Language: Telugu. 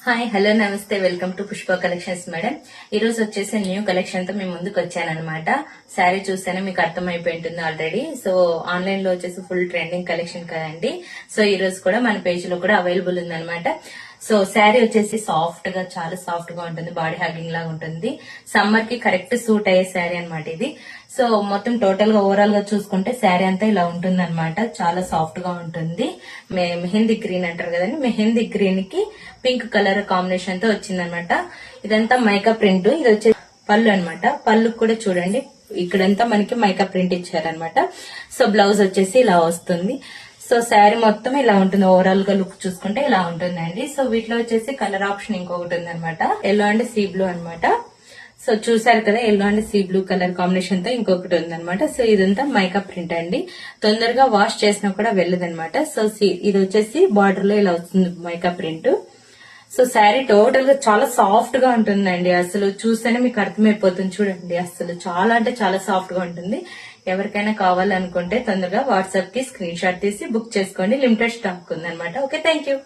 హాయ్ హలో నమస్తే welcome to Pushpa collections madam. ఈ రోజు వచ్చేసి న్యూ కలెక్షన్ తో మేము ముందుకు వచ్చానన్నమాట. శారీ చూస్తేనే మీకు అర్థమైపోయి ఉంటుంది ఆల్రెడీ. సో ఆన్లైన్ లో వచ్చేసి ఫుల్ ట్రెండింగ్ కలెక్షన్ కదండి. సో ఈ రోజు కూడా మన పేజ్ లో కూడా అవైలబుల్ ఉందన్నమాట. సో శారీ వచ్చేసి సాఫ్ట్ గా చాలా సాఫ్ట్ గా ఉంటుంది, బాడీ హగ్గింగ్ లాగా ఉంటుంది. సమ్మర్ కి కరెక్ట్ సూట్ అయ్యే శారీ అనమాట ఇది. సో మొత్తం టోటల్ గా ఓవరాల్ గా చూసుకుంటే శారీ అంతా ఇలా ఉంటుంది అనమాట. చాలా సాఫ్ట్ గా ఉంటుంది. మెహందీ గ్రీన్ అంటారు కదండి, మెహందీ గ్రీన్ కి పింక్ కలర్ కాంబినేషన్ తో వచ్చిందనమాట. ఇదంతా మైకా ప్రింట్. ఇది వచ్చే పళ్ళు అనమాట. పళ్ళు కూడా చూడండి, ఇక్కడంతా మనకి మైకా ప్రింట్ ఇచ్చారనమాట. సో బ్లౌజ్ వచ్చేసి ఇలా వస్తుంది. సో శారీ మొత్తం ఇలా ఉంటుంది. ఓవరాల్ గా లుక్ చూసుకుంటే ఇలా ఉంటుందండి. సో వీటిలో వచ్చేసి కలర్ ఆప్షన్ ఇంకొకటి ఉందన్నమాట. ఎల్లో అండ్ సీ బ్లూ అనమాట. సో చూసారు కదా, yellow and sea blue colour combination తో ఇంకొకటి ఉందన్నమాట. సో ఇదంతా మైకా ప్రింట్ అండి. తొందరగా వాష్ చేసినా కూడా వెళ్ళదన్నమాట. సో ఇది వచ్చేసి బార్డర్ లో ఇలా వస్తుంది mica print. So sari total గా చాలా సాఫ్ట్ గా ఉంటుందండి. అసలు చూస్తేనే మీకు అర్థమైపోతుంది. చూడండి, అసలు చాలా అంటే చాలా సాఫ్ట్ గా ఉంటుంది. ఎవరికైనా కావాలనుకుంటే తొందరగా వాట్సాప్ కి స్క్రీన్ షాట్ తీసి బుక్ చేసుకోండి. లిమిటెడ్ స్టాక్ ఉందన్నమాట. Okay, thank you.